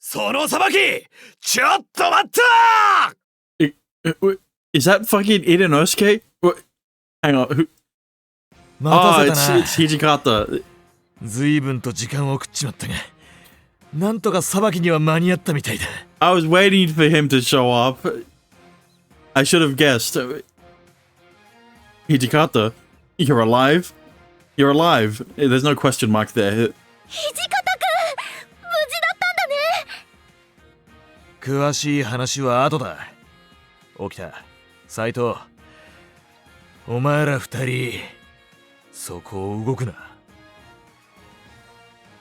その裁きちょっと待った Is that fucking Inosuke? Hang on. Who? 待たせたな。it's Hijikata. 随分と時間を食っちまったが、なんとか裁きには間に合ったみたいだ。I was waiting for him to show up. I should have guessed. Hijikata, you're alive? You're alive. There's no question mark there. 土方くん、無事だったんだね。詳しい話は後だ。起きた、斉藤。お前ら二人、そこを動くな。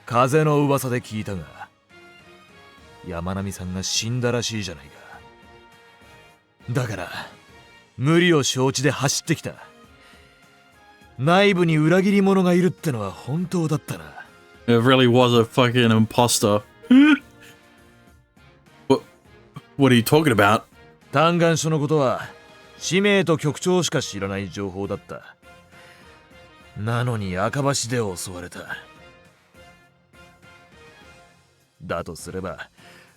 風の噂で聞いたが、山並さんが死んだらしいじゃないか。だから無理を承知で走ってきた。内部に裏切り者がいるってのは本当だったな。It really was a fucking imposter. What are you talking about? 嘆願書のことは使命と局長しか知らない情報だった。なのに赤橋で襲われた。だとすれば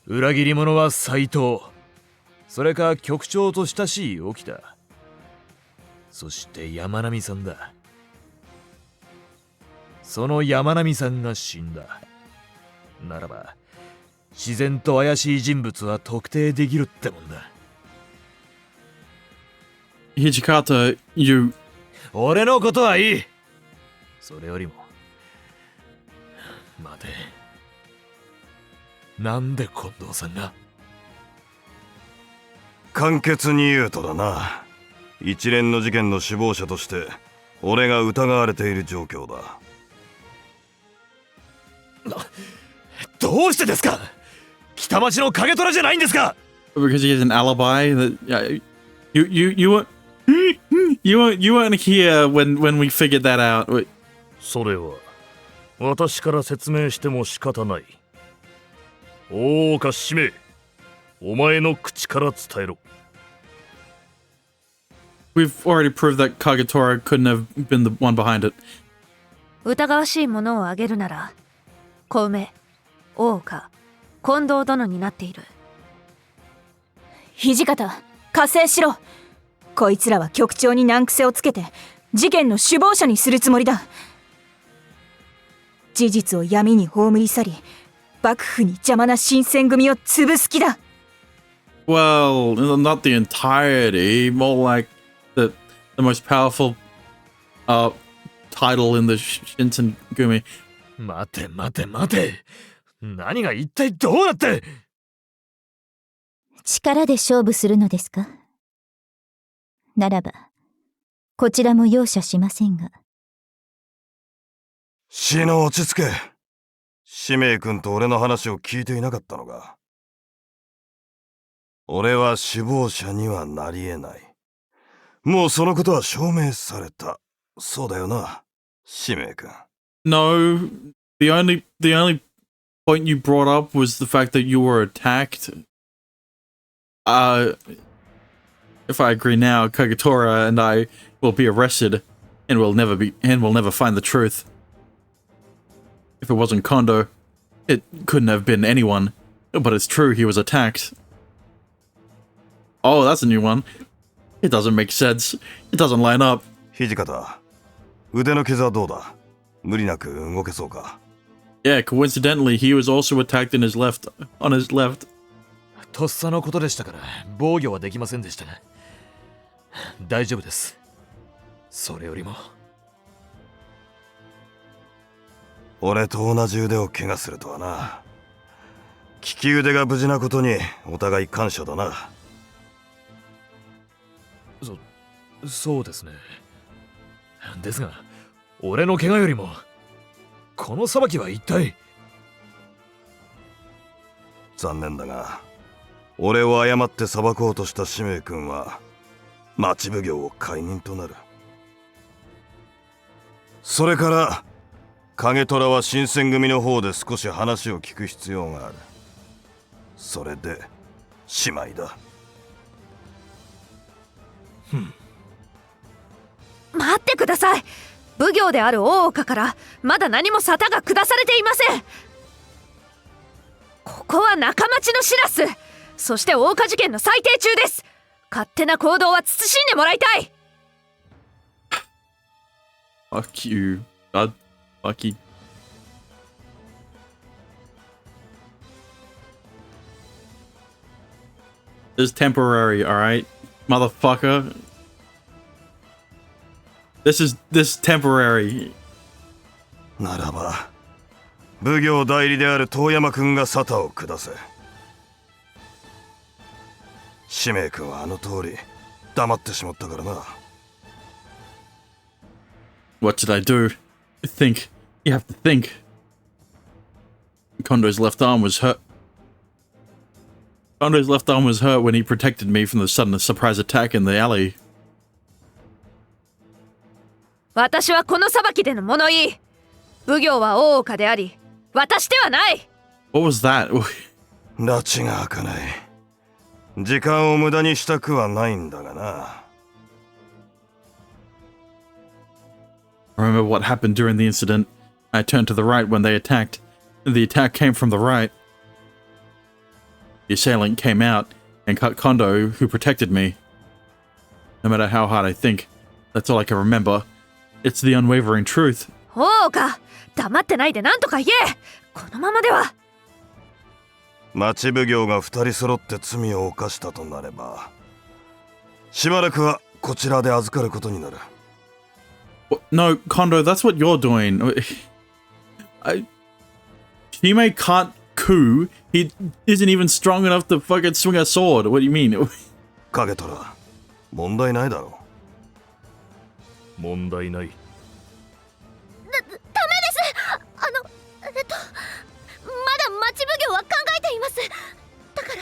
裏切り者は斉藤、それか局長と親しい沖田、そして山並さんだ。その山並さんが死んだならば、自然と怪しい人物は特定できるってもんだ。Hijikata, you... 俺のことはいい。それよりも待て、なんで近藤さんが。簡潔に言うとだな、一連の事件の首謀者として俺が疑われている状況だ。どうしてですか？北町の影虎じゃないんですか？ Because he has an alibi. That you weren't here when we figured that out. それは私から説明しても仕方ない。大岡使命、お前の口から伝えろ。We've already proved that Kagetora couldn't have been the one behind it. 疑わしいものをあげるなら、小梅、大岡、近藤殿になっている。土方、加勢しろ。こいつらは局長に難癖をつけて事件の首謀者にするつもりだ。事実を闇に葬り去り、幕府に邪魔な新選組を潰す気だ。Well, not the entirety, more like the most powerful title in the Shinsengumi. 待て待て待て、何が一体どうなって。力で勝負するのですか？ならばこちらも容赦しませんが。シノ、落ち着け。使命君と俺の話を聞いていなかったのか。俺は首謀者にはなり得ない。もうそのことは証明された。そうだよな、使命君。No, the only point you brought up was the fact that you were attacked. If I agree now, Kagetora and I will be arrested, and we'll never find the truth. If it wasn't Kondo, it couldn't have been anyone. But it's true, he was attacked. Oh, that's a new one. It doesn't make sense. It doesn't line up. 土方、腕の傷はどうだ？無理なく動けそうか？ Yeah, coincidentally, he was also attacked on his left. とっさのことでしたから防御はできませんでしたが、大丈夫です。それよりも俺と同じ腕を怪我するとはな。利き腕が無事なことにお互い感謝だな。そうですね。ですが俺の怪我よりもこの裁きは一体。残念だが俺を誤って裁こうとした使命君は町奉行を解任となる。それから影虎は新選組の方で少し話を聞く必要がある。それでしまいだ。待ってください。奉行である大岡からまだ何も沙汰が下されていません。ここは仲町のシラス、そして桜花事件の裁定中です。勝手な行動は慎んでもらいたい。 Fuck you. God. Fuck you. This is temporary, alright? Motherfucker. This is temporary. ならば奉行代理である遠山君が沙汰を下せ。使命君はあの通り黙ってしまったからな。What should I do? Think. You have to think. Kondo's left arm was hurt. Kondo's left arm was hurt when he protected me from the sudden surprise attack in the alley. 私はこの裁きでの物言い。奉行は大岡であり、私ではない。 What was that? 拉致が開かない。時間を無駄にしたくはないんだがな。I remember what happened during the incident. I turned to the right when they attacked. The attack came from the right. The assailant came out and cut Kondo, who protected me. No matter how hard I think, that's all I can remember. It's the unwavering truth. 大岡、黙ってないで何とか言え。このままでは。町奉行が2人揃って罪を犯したとなれば、しばらくはこちらで預かることになる。No, Kondo, that's what you're doing. Shime can't coup. He isn't even strong enough to fucking swing a sword. What do you mean? 影虎、問題ないだろう。問題ない。ダメです。まだ町奉行は考えています。だからも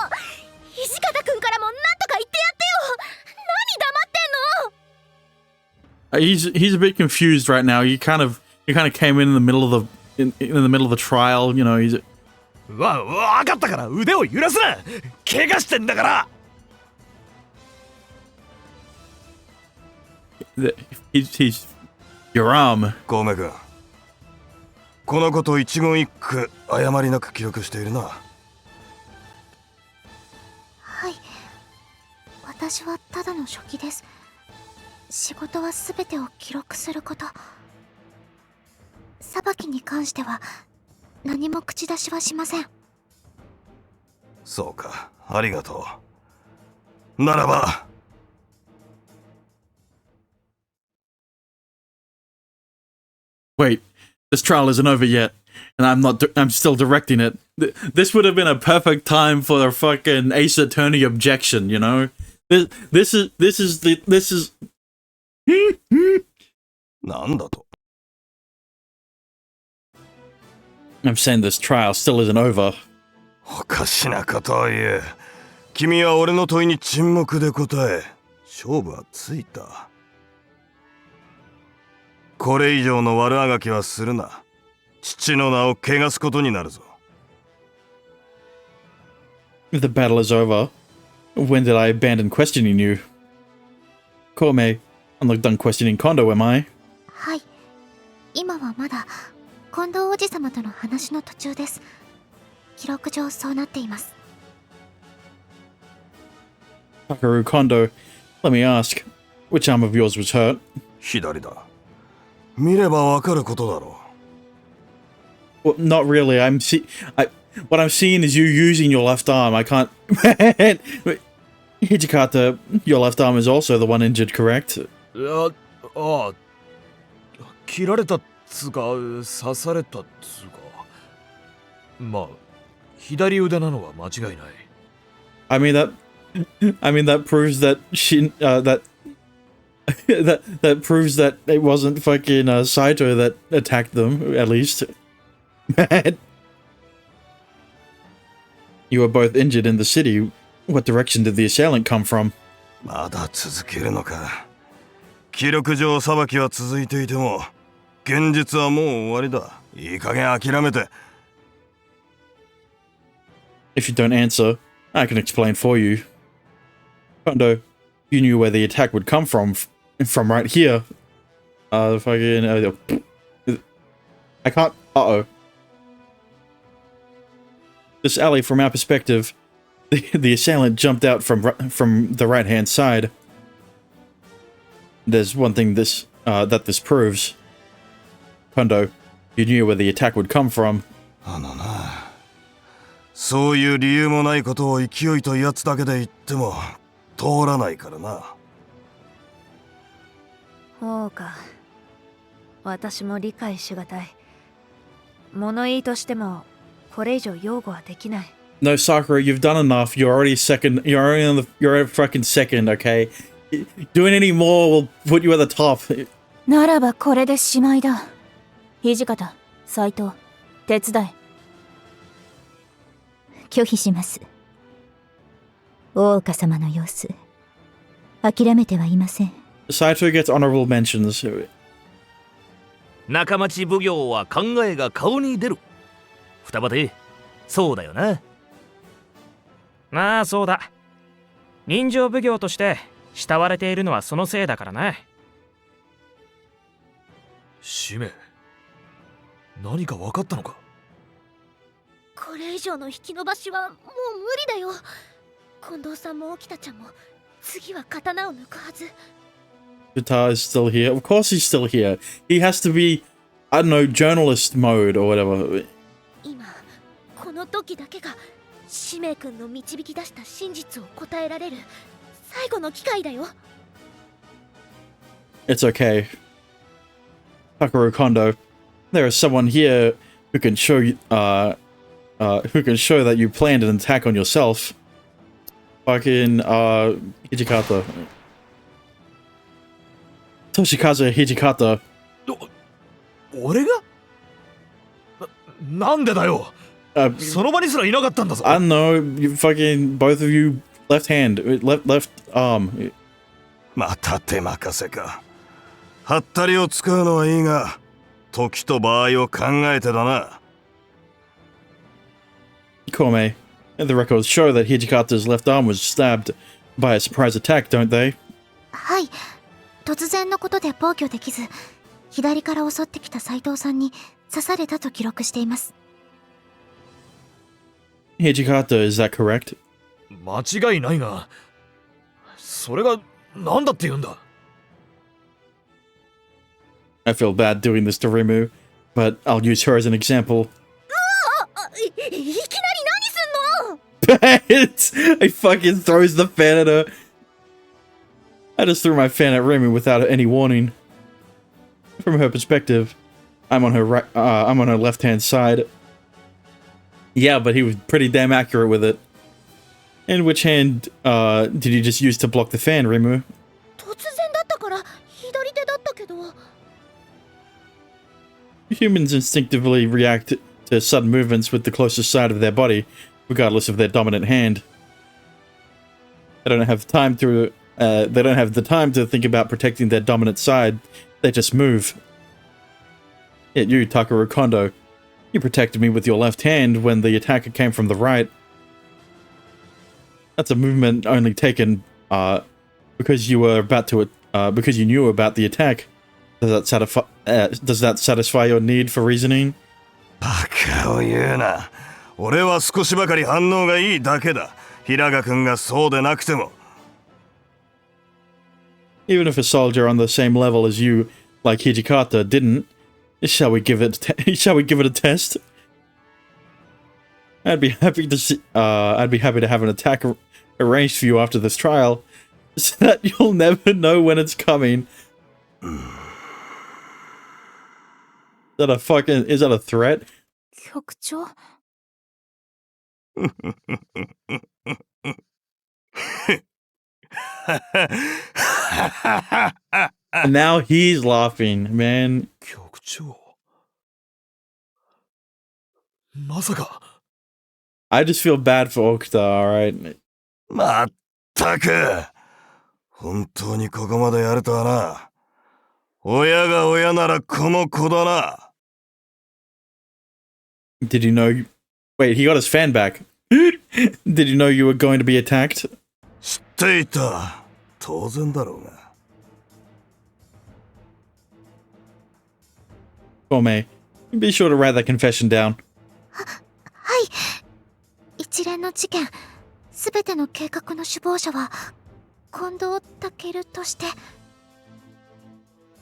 う土方君からもなんとか言ってやってよ。何黙ってんの。 He's a bit confused right now. You kind of came in the middle of the trial. You know, he's. わかったから腕を揺らすな。怪我してんだから。He's your arm. 小梅君、このこと一言一句誤りなく記録しているな。はい、私はただの書記です。仕事は全てを記録すること。裁きに関しては何も口出しはしません。そうか、ありがとう。ならば。Wait, this trial isn't over yet, and I'm still directing it. This would have been a perfect time for a fucking Ace Attorney objection, you know? This is なんだと。I'm saying this trial still isn't over. おかしなことを言え。君は俺の問いに沈黙で答え、勝負はついた。これ以上の悪あがきはするな。父の名を汚すことになるぞ。If the battle is over, when did I abandon questioning you? Kome, I'm not done questioning Kondo, am I? はい、今はまだ近藤おじさまとの話の途中です。記録上そうなっています。Takaru Kondo, let me ask, which arm of yours was hurt? 左だ。見ればわかることだろう。 Well, not really. What I'm seeing is you using your left arm. I can't. Hijikata, your left arm is also the one injured, correct? 切られたっつうか刺されたっつうか。まあ左腕なのは間違いない。I mean that proves that that proves that it wasn't fucking Saito that attacked them, at least. You were both injured in the city. What direction did the assailant come from? まだ続けるのか。記録上裁きは続いていても、現実はもう終わりだ。いい加減諦めて。If you don't answer, I can explain for you. Kondo, you knew where the attack would come from right here. I can't... Uh-oh. This alley, from our perspective, the assailant jumped out from the right-hand side. There's one thing that this proves. Kondo, you knew where the attack would come from. そういう理由もないことを勢いとやつだけで言っても通らないからな。そうか。私も理解しがたい。物言いとしてもこれ以上擁護はできない。No, Sakura, you've done enough. You're already second. You're at fucking second, okay? Doing any more will put you at the top. ならばこれでしまいだ。土方、斎藤、手伝え。拒否します。大岡様の様子、諦めてはいません。Saito gets honorable mentions. 仲間ち奉行は考えが顔に出る。双葉で、そうだよな。まあそうだ。人情奉行として慕われているのはそのせいだからな。使命、何か分かったのか？これ以上の引き延ばしはもう無理だよ。近藤さんも沖田ちゃんも次は刀を抜くはず。Guitar is still here. Of course he's still here. He has to be, I don't know, journalist mode or whatever. 今この時だけが使命君の導き出した真実を答えられる最後の機会だよ。It's okay. Takuro Kondo, there is someone here who can show you, who can show that you planned an attack on yourself. Fucking, Hijikata. Toshikazu Hijikata. 俺が？なんでだよ。その場にすらいなかったんだぞ。I don't know, you fucking, both of you, left hand, left arm. また手任せか。はったりを使うのはいいが、時と場合を考えてだな。Kome, the records show that Hijikata's left arm was stabbed by a surprise attack, don't they? はい。突然のことで防御できず、左から襲ってきた斉藤さんに刺されたと記録しています。Hijikata, is that correct? 間違いないが、それが何だって言うんだ。I feel bad doing this to Rimu, but I'll use her as an example. いきなり何すんのBad! I fucking throws the fan at her. I just threw my fan at Rimu without any warning. From her perspective, I'm on her right. I'm on her left-hand side. Yeah, but he was pretty damn accurate with it. And which hand did you just use to block the fan, Rimu? 突然だったから左手だったけど。Humans instinctively react to sudden movements with the closest side of their body, regardless of their dominant hand. They don't have time to. They don't have the time to think about protecting their dominant side. They just move. Yet you, Takuro Kondo, you protected me with your left hand when the attacker came from the right. That's a movement only taken because you were about to because you knew about the attack. Does that satisfy your need for reasoning? バカを言うな。俺は少しばかり反応がいいだけだ。平賀君がそうでなくても。Even if a soldier on the same level as you, like Hijikata, didn't, shall we give it a test? I'd be happy to have an attack arranged for you after this trial, so that you'll never know when it's coming. Is that a threat? 局長 And now he's laughing, man. 局長。まさか。I just feel bad for Okuta, alright? まったく。本当にここまでやるとはな。親が親ならこの子だな。Did you know... Wait, he got his fan back. Did you know you were going to be attacked? 知っていた。当然だろうが。Kome, Be sure to write that confession down. はい。一連の事件、すべての計画の首謀者は近藤健として。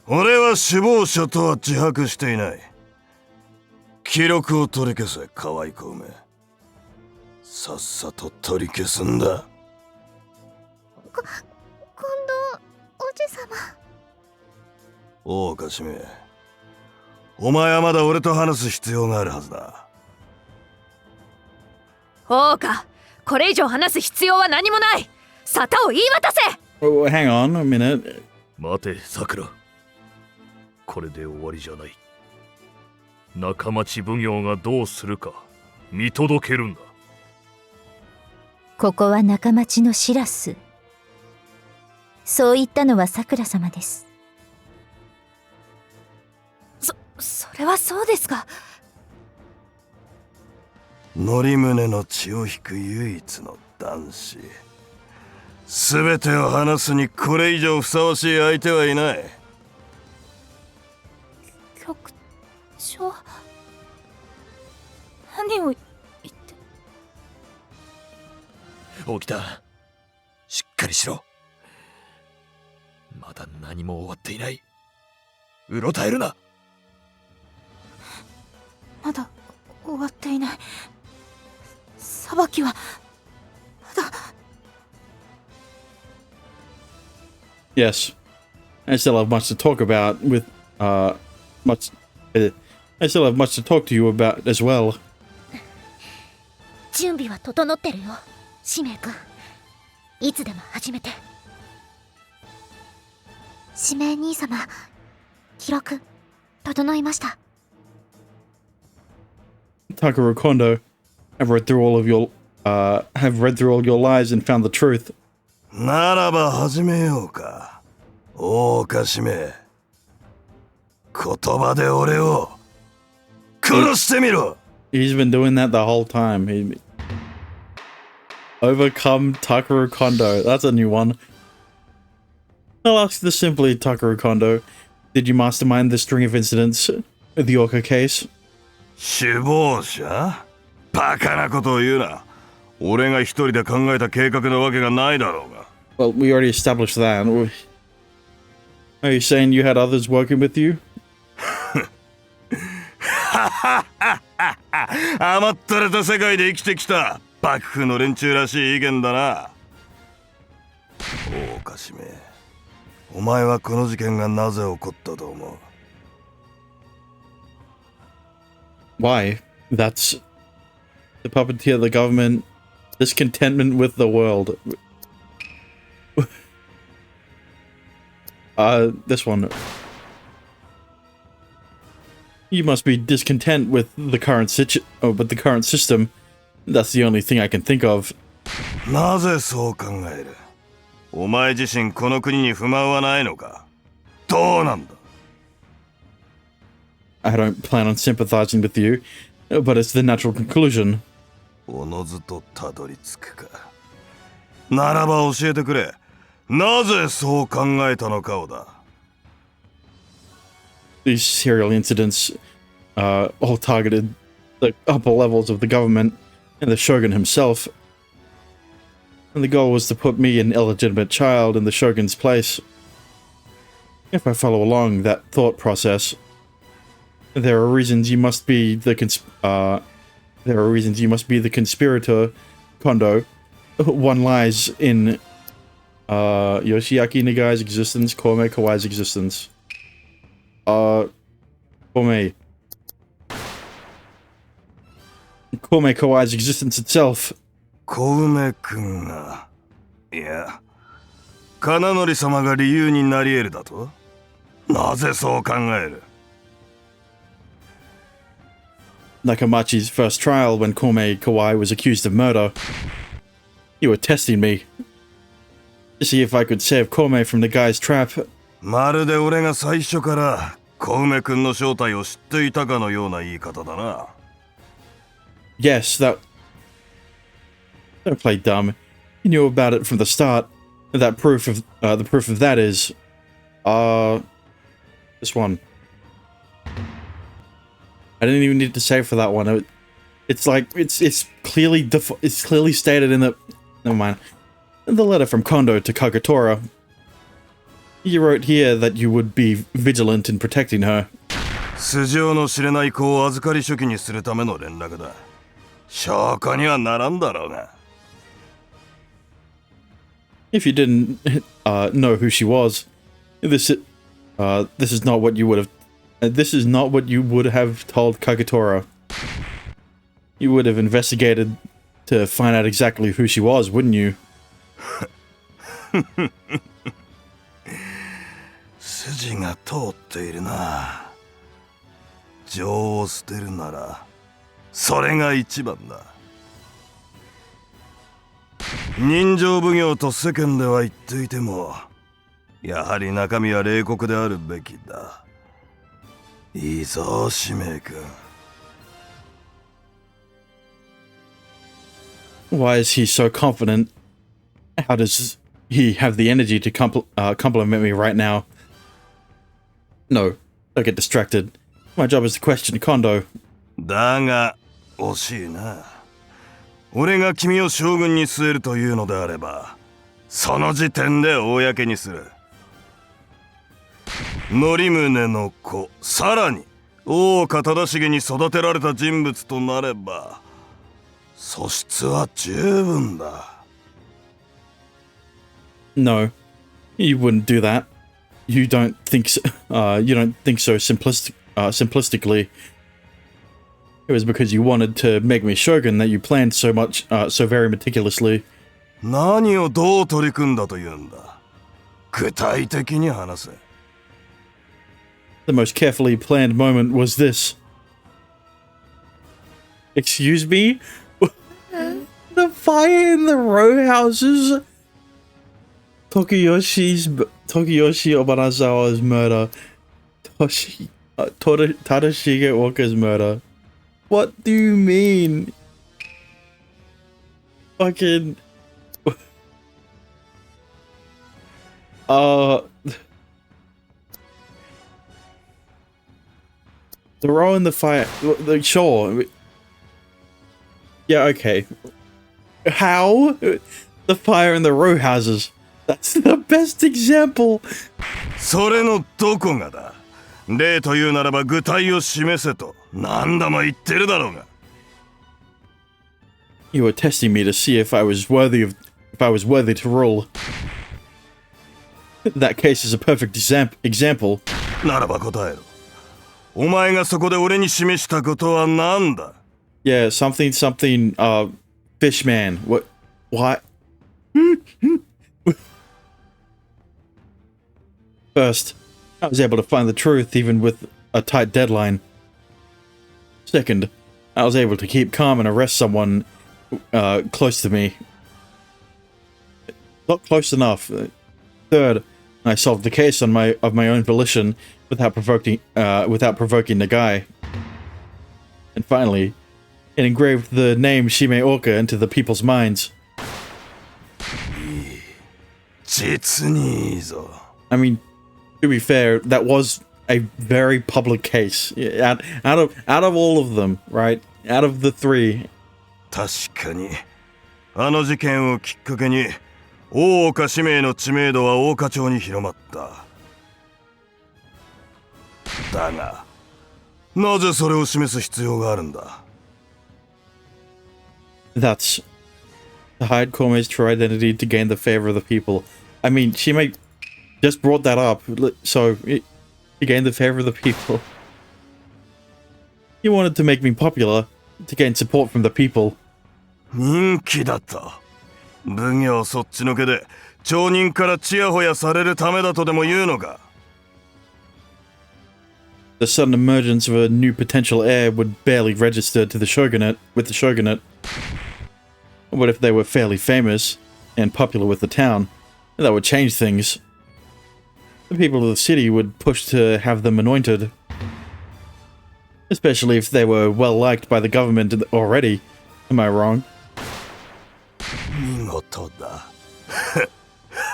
俺は首謀者とは自白していない。記録を取り消せ、可愛い子め。さっさと取り消すんだ。近藤おじさま。おうかしめ、お前はまだ俺と話す必要があるはずだ。王か、これ以上話す必要は何もない。沙汰を言い渡せ。 Oh, hang on a minute. 待てさくら、これで終わりじゃない。仲町奉行がどうするか見届けるんだ。ここは仲町のシラス。そう言ったのはさくら様です。それはそうですが。則宗の血を引く唯一の男子。全てを話すにこれ以上ふさわしい相手はいない。局長、何を言って。起きた。しっかりしろ。まだ何も終わっていない。うろたえるな。まだ終わっていない。裁きはまだ。 Yes. I still have much to talk about with, I still have much to talk to you about as well. 準備は整ってるよ、使命君。いつでも始めて。使命兄様、記録整いました。Takara Kondo, have read through all your lies and found the truth. ならば始めようか。おうかしめ、言葉で俺を殺してみろ。 He's been doing that the whole time. Overcome Takara Kondo. That's a new one. I'll ask this simply, Takara Kondo. Did you mastermind the string of incidents with the Orca case? 首謀者？バカなことを言うな。俺が一人で考えた計画なわけがないだろうが。Well, we already established that. Are you saying you had others working with you? 甘ったれた世界で生きてきた幕府の連中らしい意見だな。おかしめ、お前はこの事件がなぜ起こったと思う？ Why? That's the puppeteer of the government, discontentment with the world. This one. You must be discontent with the current system. That's the only thing I can think of. なぜそう考える？お前自身この国に不満はないのか？どうなんだ？ I don't plan on sympathizing with you, but it's the natural conclusion. おのずとたどり着くか。ならば教えてくれ。なぜそう考えたのかをだ。 These serial incidents all targeted the upper levels of the government and the shogun himself. And the goal was to put me, an illegitimate child, in the shogun's place. If I follow along that thought process, there are reasons you must be the conspirator, Kondo. One lies in Yoshiaki Nagai's existence, Kome Kawai's existence. Kome Kawai's existence itself. 小梅君が、いや、金則様が理由になり得るだと？なぜそう考える？ Nakamachi's first trial when Kome Kawai was accused of murder. You were testing me to see if I could save Kome from the guy's trap. まるで俺が最初から小梅君の正体を知っていたかのような言い方だな。 Yes, that... Don't play dumb. You knew about it from the start. That proof of the proof of that is, this one. I didn't even need to save for that one. It's like it's clearly stated in the never mind. In the letter from Kondo to Kagetora, you wrote here that you would be vigilant in protecting her. 素性の知れない子を預かり初期にするための連絡だ。証拠にはならんだろうが。If you didn't know who she was, this is not what you would have. This is not what you would have told Kagetora. You would have investigated to find out exactly who she was, wouldn't you? 筋が通っているな。情を捨てるならそれが一番だ。人情奉行と世間では言っていても、やはり中身は冷酷であるべきだ。いいぞ、使命君。Why is he so confident? How does he have the energy to compliment me right now? No, don't get distracted. My job is to question Kondo. だが、惜しいな。俺が君を将軍に据えるというのであれば、その時点で公にする。則宗の子、さらに大岡忠重に育てられた人物となれば、素質は十分だ。No, you wouldn't do that. You don't think so, simplistically. It was because you wanted to make me shogun that you planned so very meticulously. 何をどう取り組んだというんだ。具体的に話せ。The most carefully planned moment was this. Excuse me? The fire in the row houses? Tokiyoshi Obanazawa's murder. Tadashige Oka's murder. What do you mean? Fucking... The row in the fire... Sure. Yeah, okay. How? The fire in the row houses. That's the best example. それのどこがだ。例というならば具体を示せと何度も言ってるだろうが。You were testing me to see if I was worthy to rule. That case is a perfect example. ならば答えろ。お前がそこで俺に示したことは何だ。Yeah, something, Fishman. What? First, I was able to find the truth even with a tight deadline. Second, I was able to keep calm and arrest someone close to me. Not close enough. Third, I solved the case of my own volition without provoking the guy. And finally, it engraved the name Shimeoka into the people's minds. 実にいいぞ。I mean, to be fair, that was a very public case. Out of all of them, right? Out of the three. 確かに、あの事件をきっかけに、大岡氏名の知名度は大岡町に広まった。だが、なぜそれを示す必要があるんだ。That's to hide Kome's true identity to gain the favor of the people. I mean, Shime just brought that up, so to gain the favor of the people. He wanted to make me popular, to gain support from the people. 人気だと。奉行そっちのけで、町人からちやほやされるためだとでも言うのか。The sudden emergence of a new potential heir would barely register to the shogunate with the shogunate. What if they were fairly famous and popular with the town? That would change things. The people of the city would push to have them anointed. Especially if they were well liked by the government already. Am I wrong? 見事だ。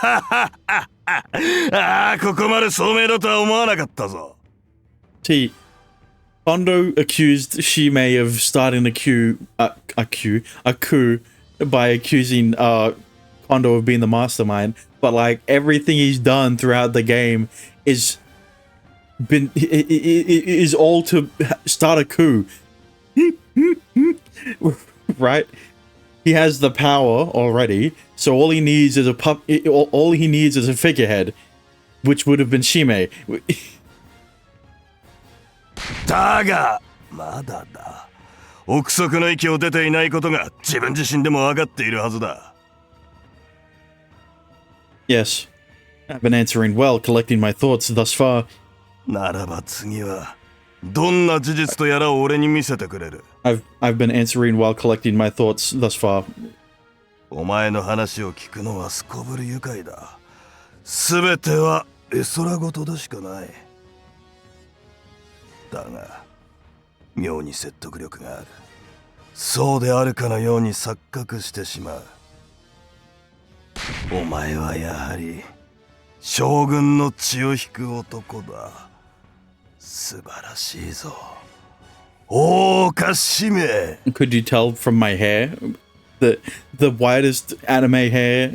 ああ、ここまで聡明だとは思わなかったぞ。See, Kondo accused Shimei of starting a coup by accusing Kondo of being the mastermind, but like everything he's done throughout the game is all to start a coup. Right? He has the power already, so all he needs is all he needs is a figurehead, which would have been Shimei. だがまだだ。憶測の域を出ていないことが自分自身でも分かっているはずだ。Yes, I've been answering well, collecting my thoughts thus far. ならば次はどんな事実とやらを俺に見せてくれる。I've been answering while collecting my thoughts thus far. お前の話を聞くのはすこぶる愉快だ。すべては絵空事でしかない。だが妙に説得力がある。そうであるかのように錯覚してしまう。お前はやはり将軍の血を引く男だ。素晴らしいぞ。大岡使命。 Could you tell from my hair? The widest anime hair.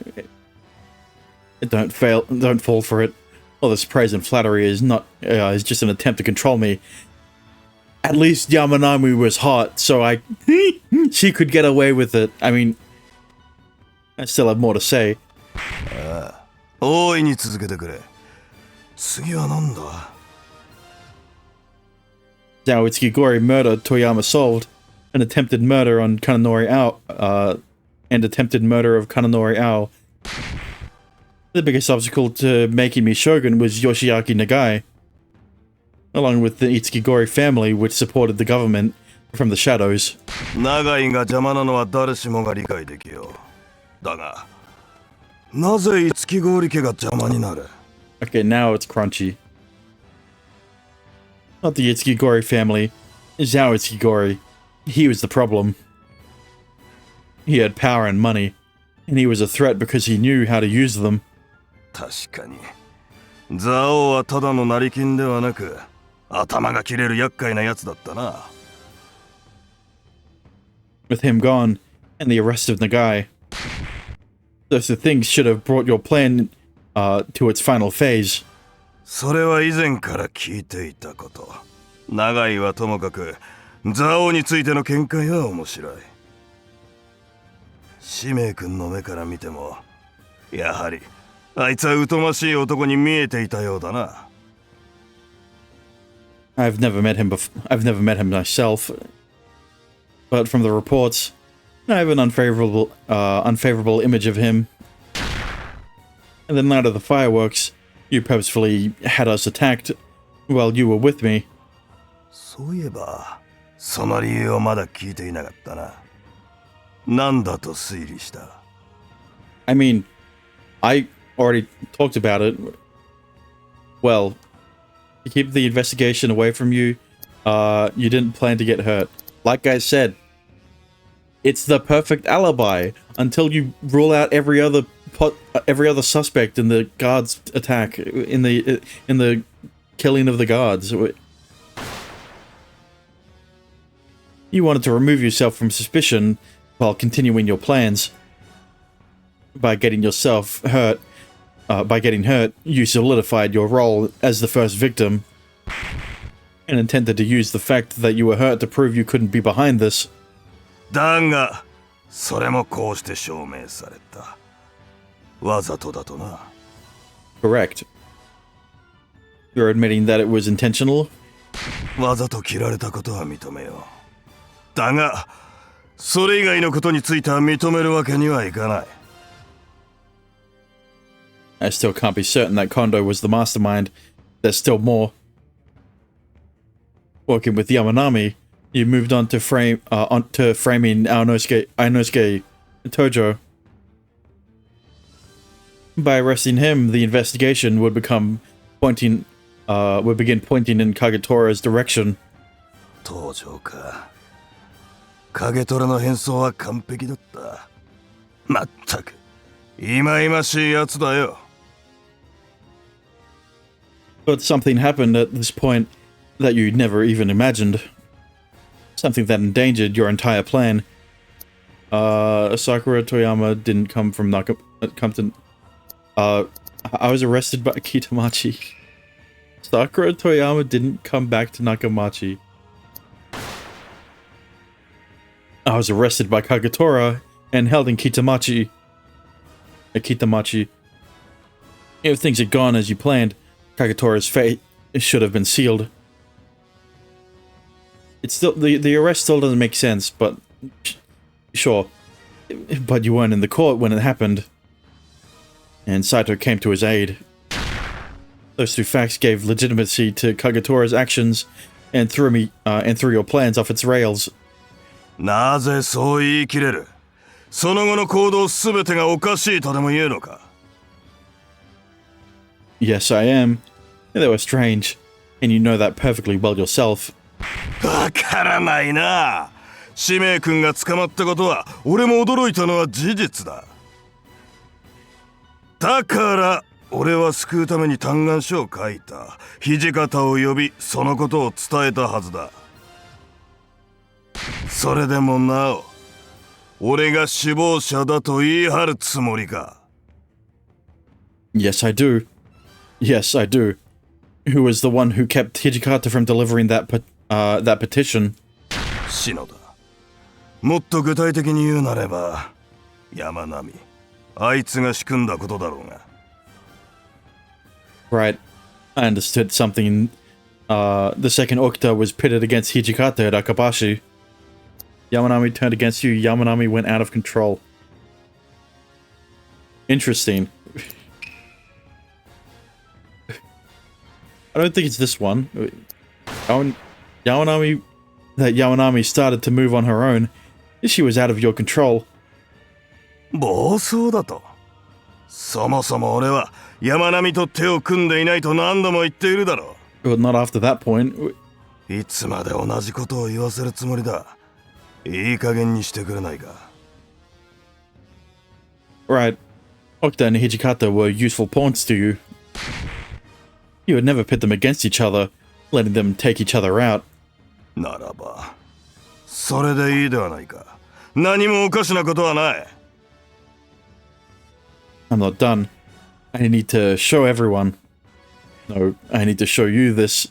Don't fall for it. All this praise and flattery is is just an attempt to control me. At least Yamanami was hot, so she could get away with it. I mean, I still have more to say. 大いに続けてくれ。次は何だ。 Zhao Itsuki-gori murdered Toyama solved. An attempted murder on Kananori Ao, and attempted murder of Kananori Ao. The biggest obstacle to making me shogun was Yoshiaki Nagai, along with the Itsuki-gori family, which supported the government from the shadows. 長井が邪魔なのは誰しもが理解できよう。だが、なぜ五木郡家が邪魔になる？ Okay, now it's crunchy. Not the Itsuki-gori family. Zhao Itsuki-gori. He was the problem. He had power and money, and he was a threat because he knew how to use them. 確かに。ザオはただの成金ではなく、頭が切れる厄介なやつだったな。With him gone, and the arrest of Nagai, those things should have brought your plan to its final phase. それは以前から聞いていたこと。長井はともかく、ザオについての見解は面白い。使命君の目から見ても、やはり、あいつは疎ましい男に見えていたようだな。I've never met him myself, but from the reports, I have an unfavorable image of him. And the night of the fireworks, you purposefully had us attacked while you were with me. そういえば、その理由をまだ聞いていなかったな。なんだと推理した？ I mean, I already talked about it. Well, to keep the investigation away from you, you didn't plan to get hurt. Like I said, it's the perfect alibi until you rule out every other suspect in the guards' attack, in the killing of the guards. You wanted to remove yourself from suspicion while continuing your plans. By getting yourself hurt, you solidified your role as the first victim, and intended to use the fact that you were hurt to prove you couldn't be behind this. だが、それもこうして証明された。わざとだとな。Correct. You're admitting that it was intentional? わざと切られたことは認めよう。だが、それ以外のことについては認めるわけにはいかない。I still can't be certain that Kondo was the mastermind. There's still more. Working with Yamanami, you moved on to framing Aonosuke Tojo. By arresting him, the investigation would begin pointing in Kagetora's direction. 東条か。影虎の変装は完璧だった。まったく、忌々しいやつだよ。But something happened at this point, that you never even imagined. Something that endangered your entire plan. Sakura Toyama didn't come from I was arrested by Kitamachi. Sakura Toyama didn't come back to Nakamachi. I was arrested by Kagetora and held in Kitamachi. If things had gone as you planned, Kagetora's fate should have been sealed. It's still the arrest still doesn't make sense, but sure. But you weren't in the court when it happened, and Saito came to his aid. Those two facts gave legitimacy to Kagetora's actions and threw your plans off its rails. なぜそう言い切れる？その後の行動すべてがおかしいとでも言うのか？ Yes, I am. They were strange, and you know that perfectly well yourself. わからないな。使命君が捕まったことは俺も驚いたのは事実だ。だから俺は救うために嘆願書を書いた。土方を呼びそのことを伝えたはずだ。それでもなお俺が首謀者だと言い張るつもりか？ Yes, I do. Yes, I do. Who was the one who kept Hijikata from delivering that petition? 篠田。もっと具体的に言うなれば山並あいつが仕組んだことだろうが。 Right. I understood something. The second Okta was pitted against Hijikata at Akabashi. Yamanami turned against you. Yamanami went out of control. Interesting. I don't think it's this one. Yamanami started to move on her own. She was out of your control. 暴走だと。そもそも俺は山並と手を組んでいないと何度も言っているだろう。 But not after that point. いつまで同じことを言わせるつもりだ。いい加減にしてくれないか。 Right. Okta and Hijikata were useful pawns to you. You would never pit them against each other, letting them take each other out. ならば、それでいいではないか。何もおかしなことはない。 I'm not done. I need to show everyone. No, I need to show you this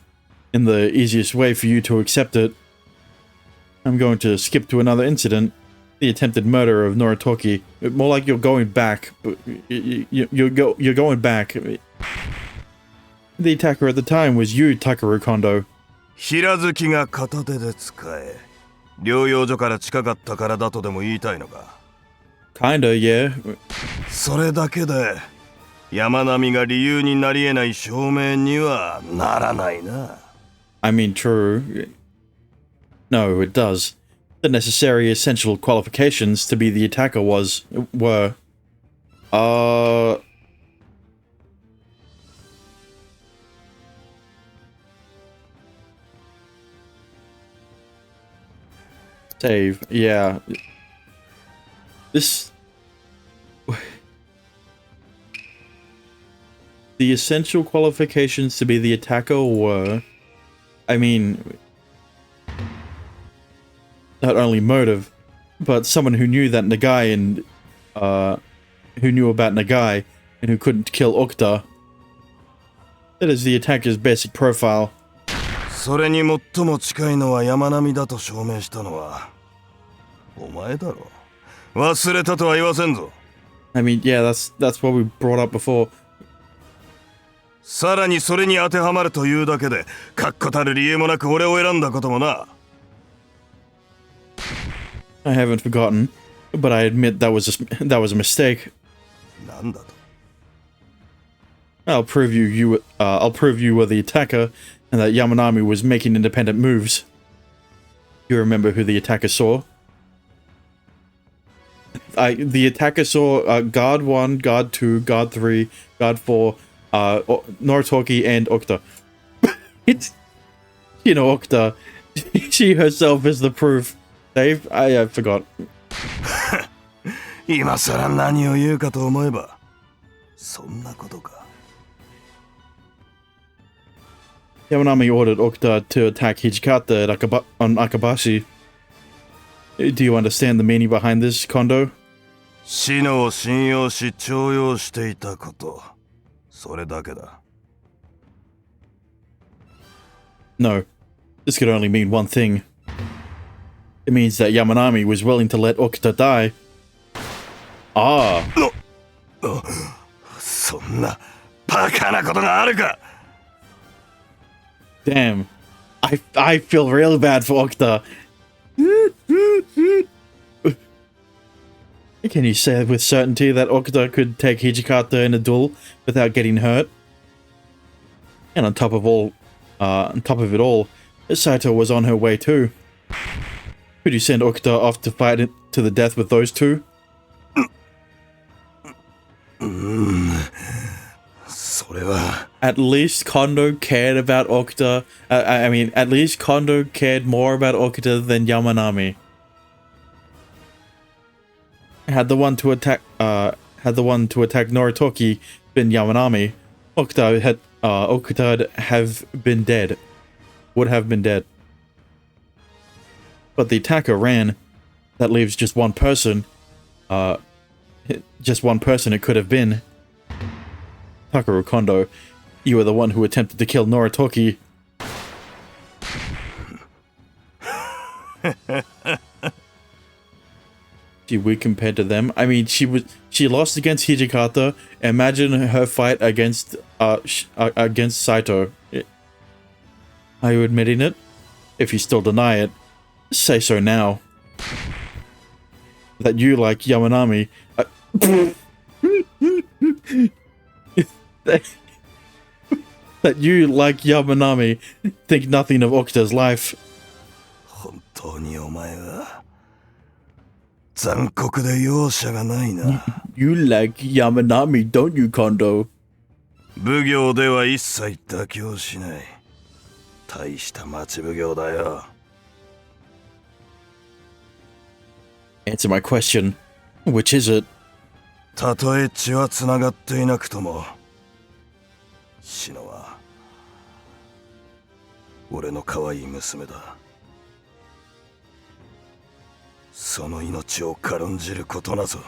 in the easiest way for you to accept it. I'm going to skip to another incident. The attempted murder of Noritoki. More like you're going back. You're going back. The attacker at the time was you, Takeru Kondo. 平月が片手で使え。療養所から近かったからだとでも言いたいのか。 Kinda, yeah. それだけで山並が理由になり得ない証明にはならないな。 I mean, true. No, it does. The necessary essential qualifications to be the attacker were... Save, yeah. This... The essential qualifications to be the attacker were... I mean... Not only motive, but someone who knew that Nagai and... who knew about Nagai, and who couldn't kill Okta. That is the attacker's basic profile. それに最も近いのは山並だと証明したのはお前だろ。忘れたとは言わせんぞ。 I mean, yeah, that's what we brought up before. さらにそれに当てはまるというだけで確固たる理由もなく俺を選んだこともな。 I haven't forgotten, but I admit that was a mistake. なんだと。 I'll prove you were the attacker, and that Yamanami was making independent moves. You remember who the attacker saw? The attacker saw Guard 1, Guard 2, Guard 3, Guard 4, Noritoki, and Okta. It's... You know, Okta. She herself is the proof. Dave, I forgot. 今さら何を言うかと思えばそんなことか。Yamanami ordered Okuta to attack Hijikata at on Akabashi. Do you understand the meaning behind this, Kondo? シノを信用し重用していたこと、それだけだ。No, this could only mean one thing. It means that Yamanami was willing to let Okuta die. Ah. そんなバカなことがあるか。 Damn. I feel real bad for Okuta. Can you say with certainty that Okuta could take Hijikata in a duel without getting hurt? And on top of it all, Saito was on her way too. Could you send Okuta off to fight it to the death with those two? それは At least Kondo cared about Okuta. I mean, at least Kondo cared more about Okuta than Yamanami. Had the one to attack Noritoki been Yamanami, Okuta would have been dead. But the attacker ran. That leaves just one person. It could have been. Takeru Kondo, you were the one who attempted to kill Noritoki. She weak compared to them. I mean, she lost against Hijikata. Imagine her fight against Saito. Are you admitting it? If you still deny it, say so now. That you, like Yamanami, that you, like Yamanami, think nothing of Okuta's life. 本当にお前は残酷で容赦がないな。 You like Yamanami, don't you, Kondo? 奉行では一切妥協しない。大した町奉行だよ。 Answer my question. Which is it? たとえ血はつながっていなくとも、シノは俺の可愛い娘だ。その命を軽んじることなぞ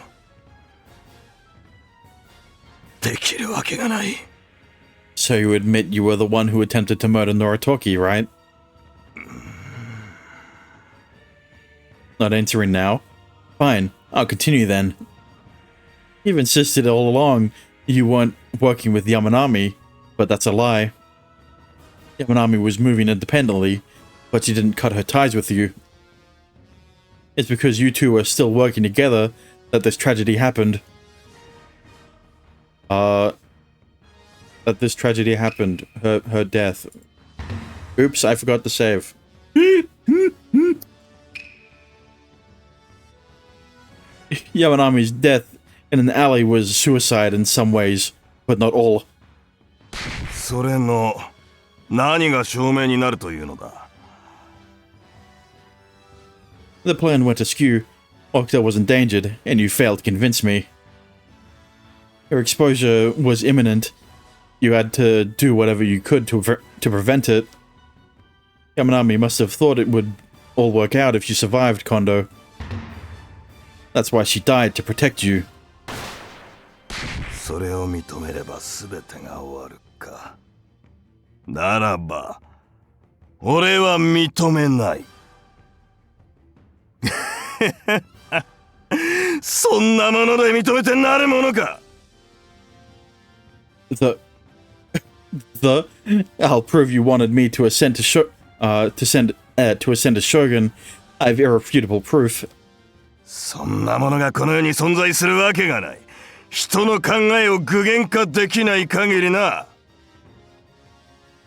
できるわけがない。 So you admit you were the one who attempted to murder Noritoki, right? Not answering now? Fine, I'll continue then. You've insisted all along you weren't working with Yamanami, but that's a lie. Yamanami was moving independently, but she didn't cut her ties with you. It's because you two were still working together that this tragedy happened. Her death. Oops, I forgot to save. Yamanami's death in an alley was suicide in some ways, but not all. それの何が証明になるというのだ。 The plan went askew. Okuta was endangered, and you failed to convince me. Her exposure was imminent. You had to do whatever you could to prevent it. Yamanami must have thought it would all work out if you survived, Kondo. That's why she died, to protect you. それを認めれば全てが終わるか。ならば、俺は認めない。そんなもので認めてなるものか。I'll prove you wanted me to ascend to ascend as shogun. I have irrefutable proof. そんなものがこの世に存在するわけがない。人の考えを具現化できない限りな。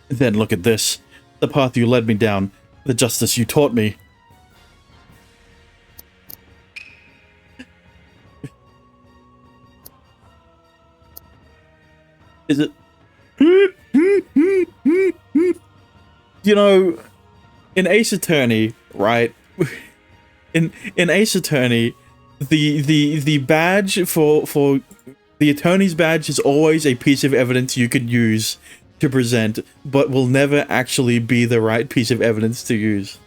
Then look at this. The path you led me down. The justice you taught me. Is it? You know, in Ace Attorney, right? In Ace Attorney, the badge for the attorney's badge is always a piece of evidence you could use to present, but will never actually be the right piece of evidence to use.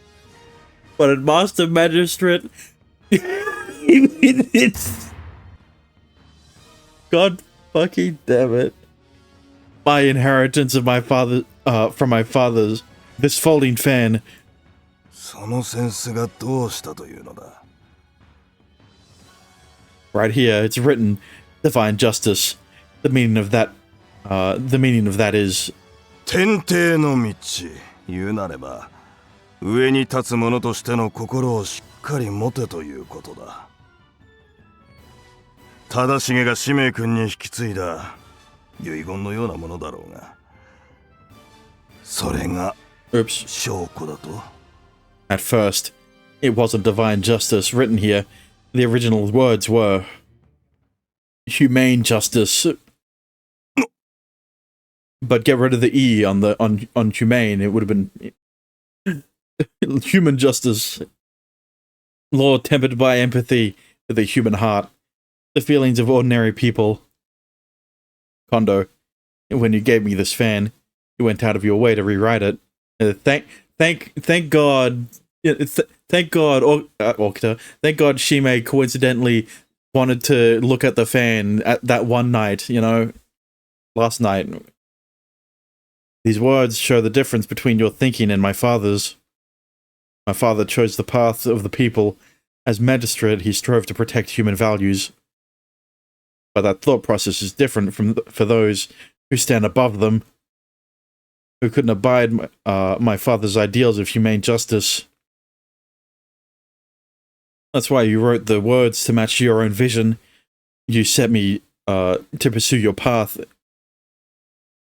But at Master Magistrate, it's... God fucking damn it. My inheritance of my father, from my father's, this folding fan. そのセンスがどうしたというのだ。 Right here, it's written, divine justice. The meaning of that is... 天帝の道、言うなれば、上に立つ者としての心をしっかり持てということだ。忠重が使命君に引き継いだ遺言のようなものだろうが、それが証拠だと。 At first, it wasn't divine justice written here. The original words were humane justice. But get rid of the E on humane, it would have been human justice. Law tempered by empathy with the human heart. The feelings of ordinary people. Kondo, when you gave me this fan, you went out of your way to rewrite it. Thank God. Thank God, Okta. Thank God Shime coincidentally wanted to look at the fan at that one night, you know, last night. These words show the difference between your thinking and my father's. My father chose the path of the people. As magistrate, he strove to protect human values. But that thought process is different for those who stand above them, who couldn't abide my father's ideals of humane justice. That's why you wrote the words to match your own vision. You set me to pursue your path.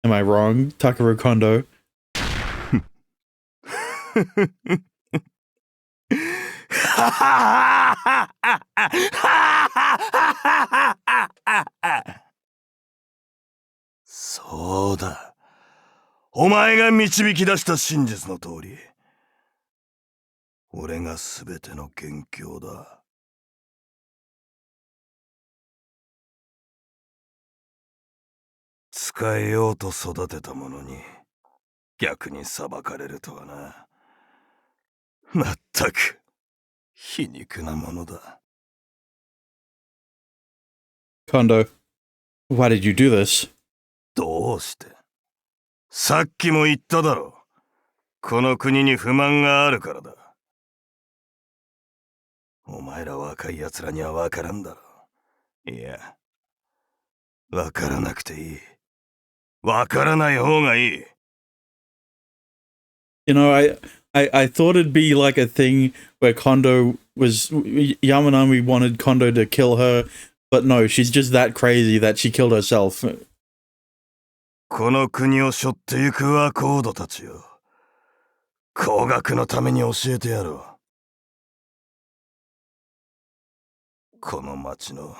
Am I wrong, Takaru Kondo?そうだ。お前が導き出した真実の通り。俺が全ての元凶だ。使えようと育てたものに逆に裁かれるとはな。まったく皮肉なものだ。Kondo, why did you do this? どうして？さっきも言っただろ。この国に不満があるからだ。お前ら若い奴らには分からんだろ。いや、分からなくていい。分からない方がいい。You know, I thought it'd be like a thing where Kondo was... Yamanami wanted Kondo to kill her, but no, she's just that crazy that she killed herself. この国を背負ってゆく若人たちよ。工学のために教えてやろう。この町の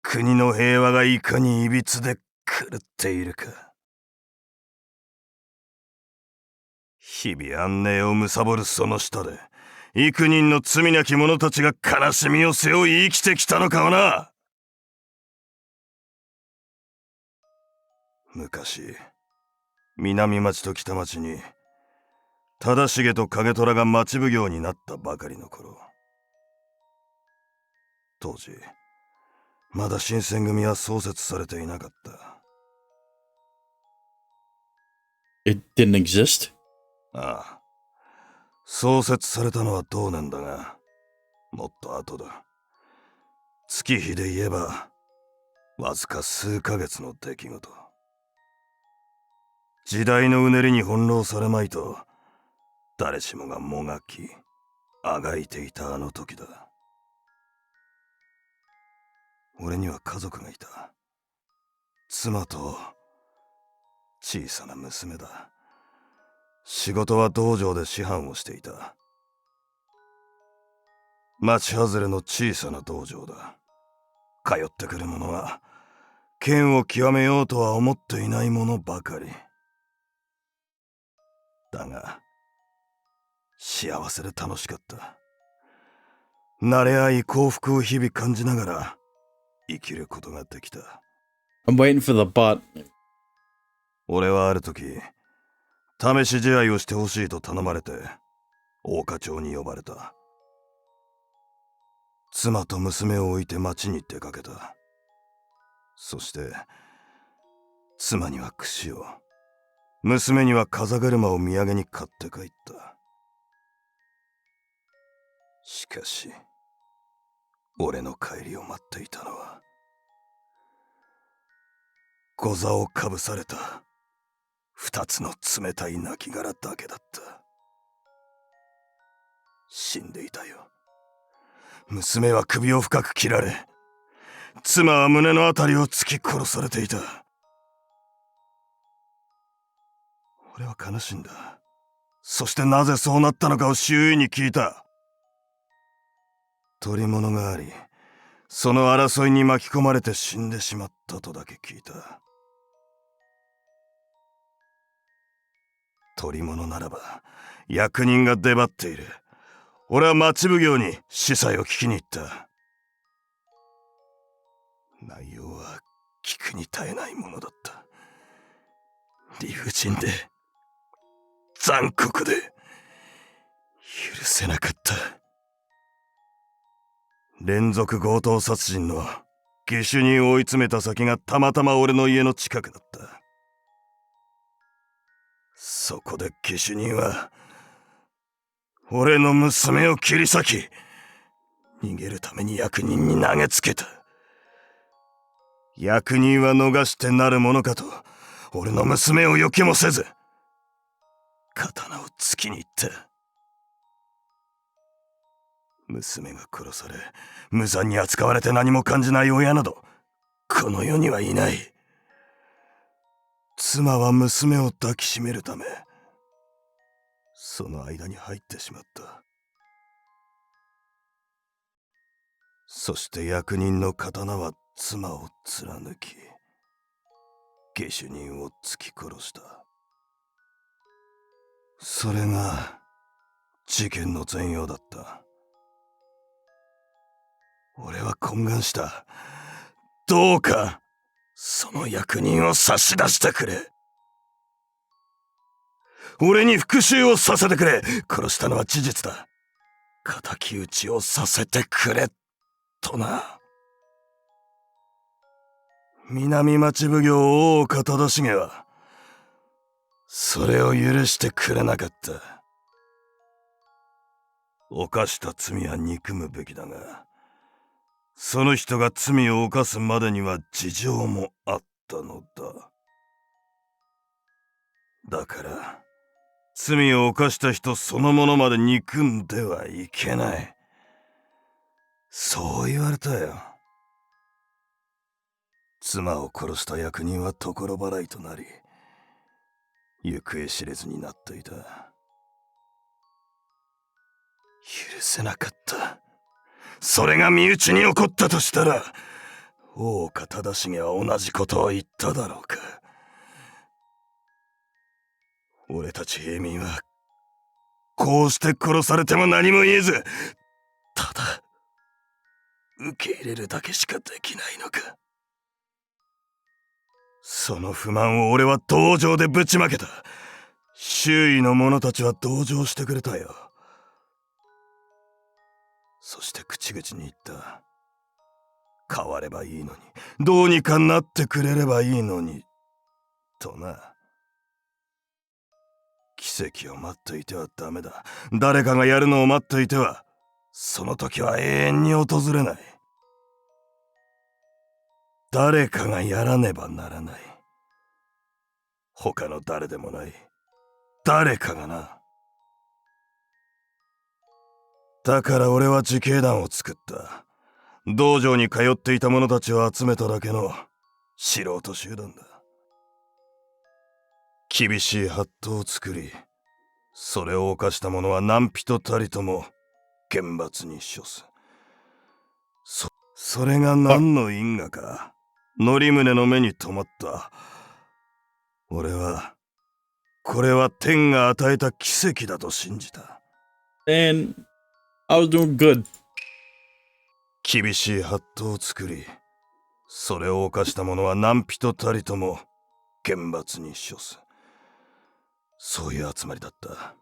国の平和がいかにいびつで狂っているか。日々安寧を貪るその下で幾人の罪なき者たちが悲しみを背負い生きてきたのかをな。昔、南町と北町に忠重と影虎が町奉行になったばかりの頃、当時まだ新選組は創設されていなかった。It didn't exist? ああ、創設されたのは同年だが、もっと後だ。月日で言えばわずか数ヶ月の出来事。時代のうねりに翻弄されまいと誰しもがもがきあがいていたあの時だ。俺には家族がいた。妻と小さな娘だ。仕事は道場で師範をしていた。町外れの小さな道場だ。通ってくる者は剣を極めようとは思っていない者ばかり。だが幸せで楽しかった。慣れ合い幸福を日々感じながら生きることができた。I'm waiting for the but. 俺はある時、試し試合をしてほしいと頼まれて、大花町に呼ばれた。妻と娘を置いて町に出かけた。そして、妻には櫛を、娘には風車を土産に買って帰った。しかし、俺の帰りを待っていたのは、御座をかぶされた二つの冷たい亡骸だけだった。死んでいたよ。娘は首を深く切られ、妻は胸のあたりを突き殺されていた。俺は悲しんだ。そしてなぜそうなったのかを周囲に聞いた。取り物があり、その争いに巻き込まれて死んでしまったとだけ聞いた。取り物ならば役人が出張っている。俺は町奉行に司祭を聞きに行った。内容は聞くに耐えないものだった。理不尽で残酷で許せなかった。連続強盗殺人の下手人を追い詰めた先がたまたま俺の家の近くだった。そこで下手人は俺の娘を切り裂き、逃げるために役人に投げつけた。役人は逃してなるものかと俺の娘をよけもせず刀を突きに行った。娘が殺され無残に扱われて何も感じない親などこの世にはいない。妻は娘を抱きしめるためその間に入ってしまった。そして役人の刀は妻を貫き下手人を突き殺した。それが事件の全容だった。俺は懇願した。どうかその役人を差し出してくれ。俺に復讐をさせてくれ。殺したのは事実だ。敵討ちをさせてくれとな。南町奉行大岡忠重はそれを許してくれなかった。犯した罪は憎むべきだが、その人が罪を犯すまでには事情もあったのだ。だから罪を犯した人そのものまで憎んではいけない。そう言われたよ。妻を殺した役人は所払いとなり、行方知れずになっていた。許せなかった。それが身内に起こったとしたら、大岡忠重は同じことを言っただろうか。俺たち平民はこうして殺されても何も言えず、ただ受け入れるだけしかできないのか。その不満を俺は同情でぶちまけた。周囲の者たちは同情してくれたよ。そして口々に言った。変わればいいのに、どうにかなってくれればいいのにとな。奇跡を待っていてはダメだ。誰かがやるのを待っていてはその時は永遠に訪れない。誰かがやらねばならない。他の誰でもない。誰かがな。だから俺は自警団を作った。道場に通っていた者たちを集めただけの素人集団だ。厳しい法度を作り、それを犯した者は何人たりとも厳罰に処す。それが何の因果か則宗の目に留まった。俺はこれは天が与えた奇跡だと信じた。 And I was doing good. 厳しい法度を作り、それを犯した者は何人たりとも厳罰に処す。そういう集まりだった。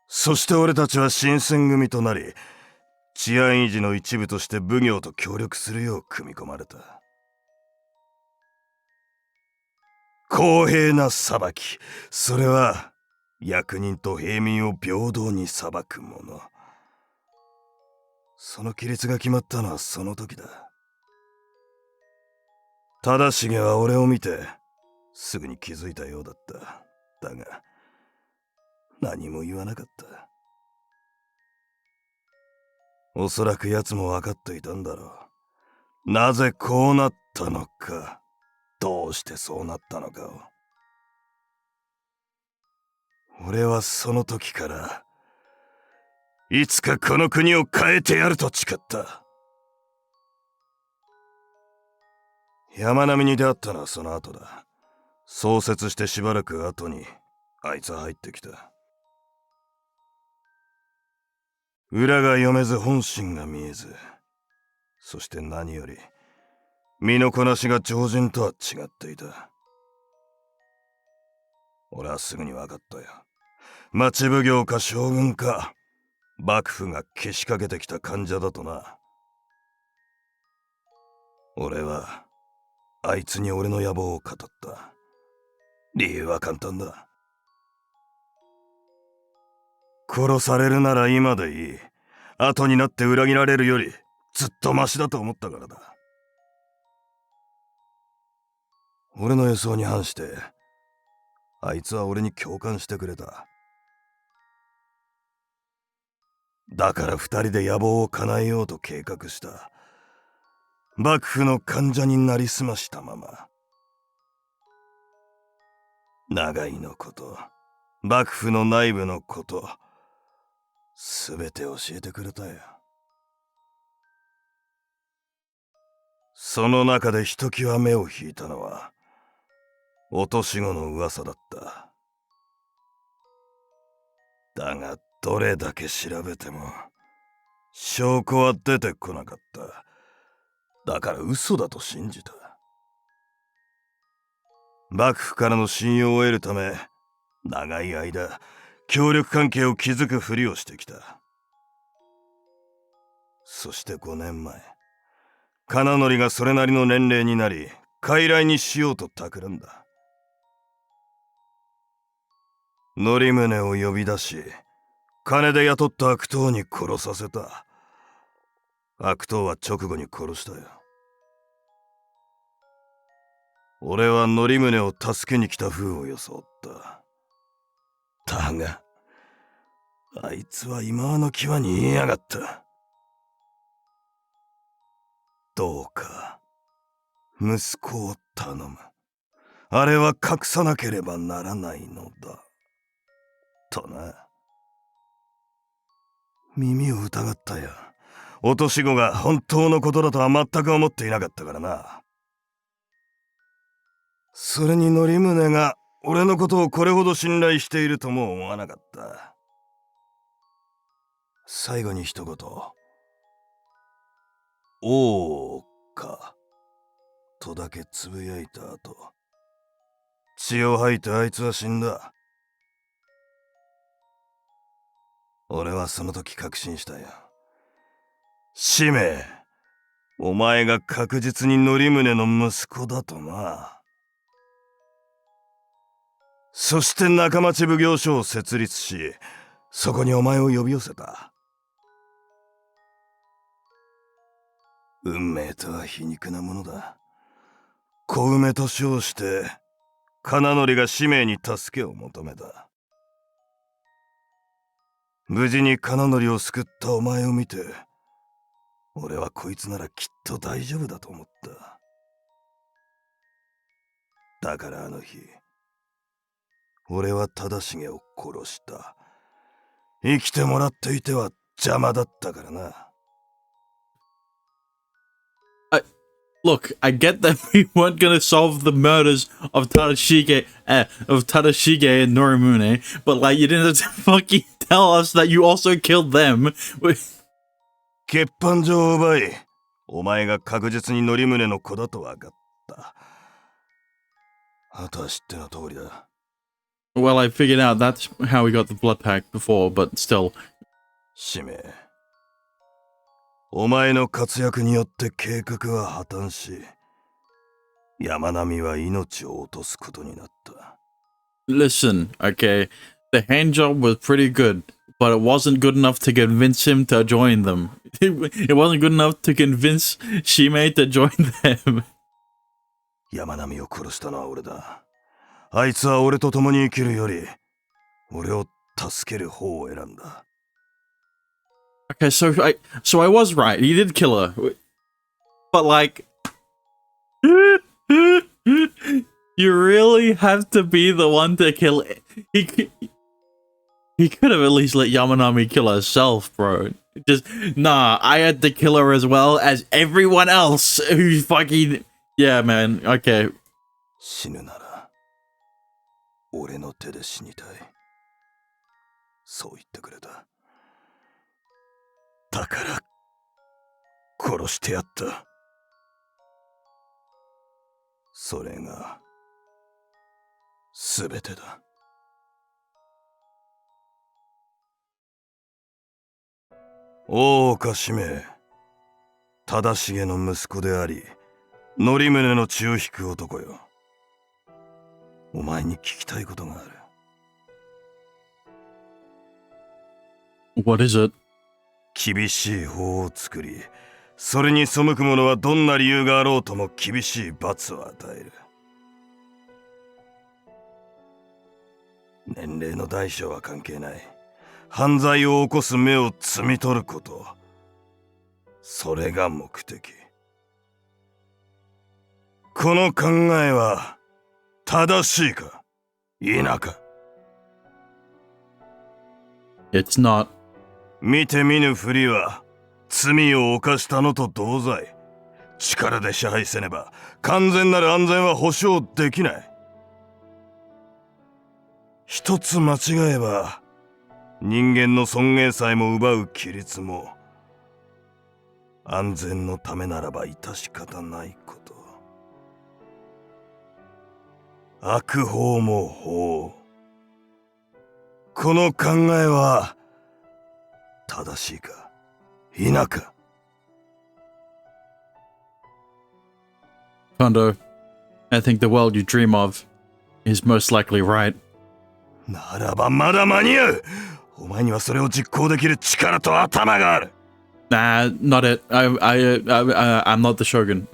そして俺たちは新選組となり、治安維持の一部として奉行と協力するよう組み込まれた。公平な裁き、それは役人と平民を平等に裁くもの。その規律が決まったのはその時だ。忠重は俺を見てすぐに気づいたようだった。だが何も言わなかった。おそらく奴も分かっていたんだろう。なぜこうなったのか、どうしてそうなったのかを。俺はその時からいつかこの国を変えてやると誓った。山並みに出会ったのはその後だ。創設してしばらく後にあいつは入ってきた。裏が読めず本心が見えず、そして何より身のこなしが常人とは違っていた。俺はすぐに分かったよ。町奉行か将軍か幕府がけしかけてきた患者だとな。俺はあいつに俺の野望を語った。理由は簡単だ。殺されるなら今でいい。後になって裏切られるよりずっとマシだと思ったからだ。俺の予想に反してあいつは俺に共感してくれた。だから二人で野望を叶えようと計画した。幕府の患者になりすましたまま。長井のこと、幕府の内部のこと、すべて教えてくれたよ。その中でひときわ目を引いたのは落とし子の噂だった。だがどれだけ調べても証拠は出てこなかった。だから嘘だと信じた。幕府からの信用を得るため長い間協力関係を築くふりをしてきた。そして5年前、金則がそれなりの年齢になり傀儡にしようと企んだ。則宗を呼び出し金で雇った悪党に殺させた。悪党は直後に殺したよ。俺は則宗を助けに来た風を装った。だがあいつは今の際に言いやがった。どうか息子を頼む。あれは隠さなければならないのだとな。耳を疑ったよ。落とし子が本当のことだとは全く思っていなかったからな。それに則宗が俺のことをこれほど信頼しているとも思わなかった。最後に一言、おうかとだけつぶやいた後、血を吐いてあいつは死んだ。俺はその時確信したよ。使命、お前が確実に則宗の息子だとな。そして中町奉行所を設立し、そこにお前を呼び寄せた。運命とは皮肉なものだ。小梅と称して金則が使命に助けを求めた。無事に金則を救ったお前を見て、俺はこいつならきっと大丈夫だと思った。だからあの日、俺は忠重を殺した。生きてもらっていては邪魔だったからな。Look, I get that we weren't gonna solve the murders of Tadashige and Norimune, but like you didn't have to fucking tell us that you also killed them. 欠板状を奪い、お前が確実に則宗の子だと分かっあとは知っての通りだ。 Well, I figured out that's how we got the blood pact before, but still. 使命。お前の活躍によって計画は破綻し、山並は命を落とすことになった。 Listen, okay, the hand job was pretty good, but it wasn't good enough to convince him to join them. It wasn't good enough to convince Shimei to join them. 山並を殺したのは俺だ。あいつは俺と共に生きるより、俺を助ける方を選んだ。 Okay, so I was right. He did kill her. But like you really have to be the one to kill it. He could have at least let Yamanami kill herself, bro. Just nah, I had to kill her as well as everyone else who fucking yeah, man. Okay. 死ぬなら、俺の手で死にたい。そう言ってくれた。だから、殺してやった。それが、すべてだ。大岡使命、忠重の息子であり、則宗の血を引く男よ。お前に聞きたいことがある。What is it? 厳しい法を作り、それに背く者はどんな理由があろうとも厳しい罰を与える。年齢の大小は関係ない。犯罪を起こす目を摘み取ること。それが目的。この考えは正しいか否か。 It's not. 見て見ぬふりは罪を犯したのと同罪。力で支配せねば完全なる安全は保証できない。一つ間違えば人間の尊厳さえも奪う規律も安全のためならば致し方ないこと。悪法も法。この考えは正しいか否か。 Kondo, I think the world you dream of is most likely right. ならばまだ間に合う。お前にはそれを実行できる力と頭がある。 Nah, not it. I'm not the shogun.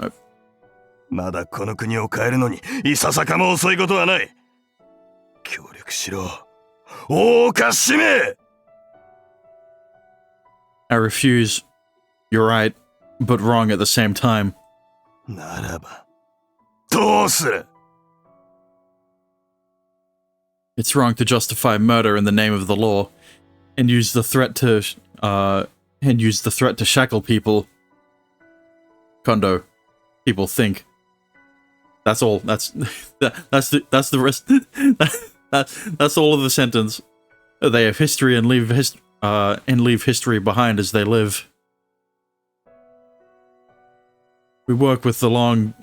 まだこの国を変えるのにいささかも遅いことはない。協力しろ。大岡使命。 I refuse. You're right, but wrong at the same time. ならばどうする。 It's wrong to justify murder in the name of the law, and use the threat to shackle people. Kondo, people think. That's all. That's the rest. That's all of the sentence. They have history and leave history behind as they live. We work with the long,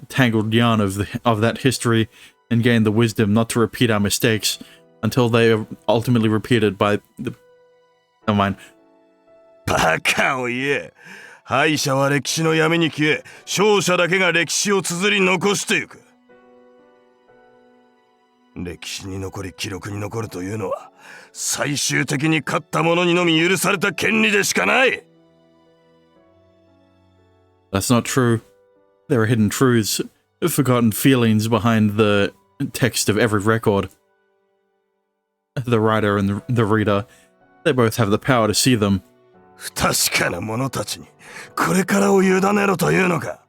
tangled yarn of that history and gain the wisdom not to repeat our mistakes until they are ultimately repeated by the... Never mind. バカを言え。敗者は歴史の闇に消え、勝者だけが歴史を綴り残していく。歴史に残り記録に残るというのは最終的に勝った者にのみ許された権利でしかない。 That's not true. There are hidden truths, forgotten feelings behind the text of every record. The writer and the reader, they both have the power to see them. 不確かな者たちにこれからを委ねろというのか。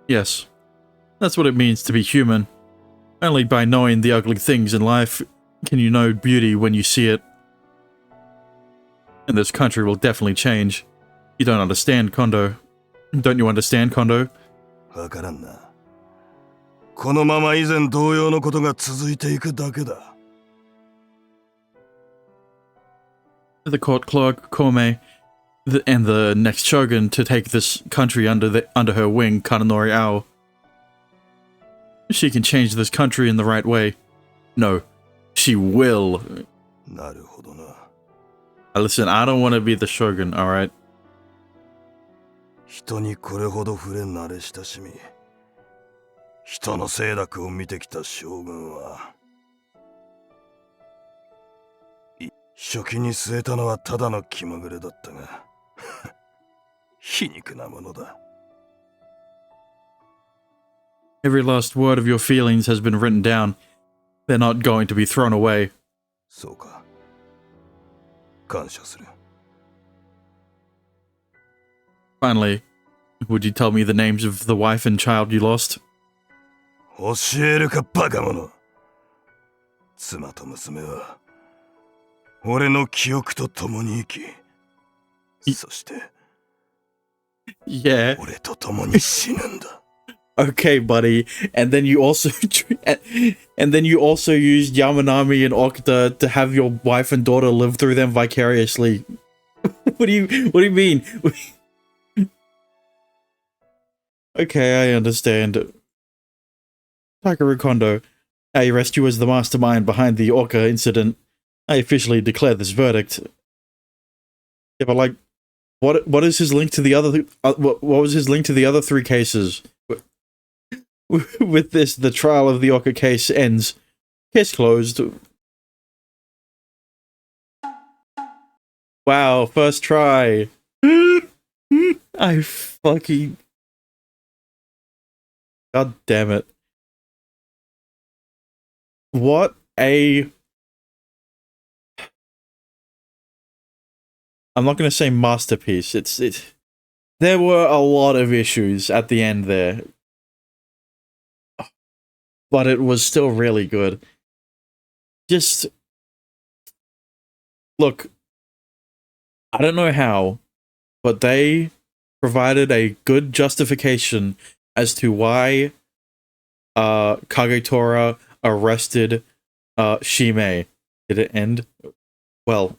Yes, that's what it means to be human. Only by knowing the ugly things in life can you know beauty when you see it. And this country will definitely change. You don't understand, Kondo. Don't you understand, Kondo? わからんな。このまま以前同様のことが続いていくだけだ。 The court clerk, Kome, and the next shogun to take this country under her wing, Kananori Ao. She can change this country in the right way. No, she will. なるほどな。 Listen, I don't want to be the shogun, alright? 人にこれほど触れ慣れ親しみ、人の清濁を見てきた将軍は、初期に据えたのはただの気まぐれだったが、皮肉なものだ。 Every last word of your feelings has been written down. They're not going to be thrown away. そうか。感謝する。 Finally, would you tell me the names of the wife and child you lost? 教えるかバカ者。妻と娘は俺の記憶と共に生き、そして Yeah. 俺と共に死ぬんだ。 Okay, buddy. And then you also and then you also used Yamanami and Okuta to have your wife and daughter live through them vicariously. What do you mean? Okay, I understand. Takeru Kondo, I arrest you as the mastermind behind the Orca incident. I officially declare this verdict. Yeah, but like, what is his link to the other? What was his link to the other 3 cases? With this, the trial of the Orca case ends. Case closed. Wow, first try. I fucking... God damn it. What a... I'm not going to say masterpiece. There were a lot of issues at the end there. But it was still really good. Just... Look, I don't know how, but they provided a good justification as to why Kagetora arrested Shimei. Did it end? Well,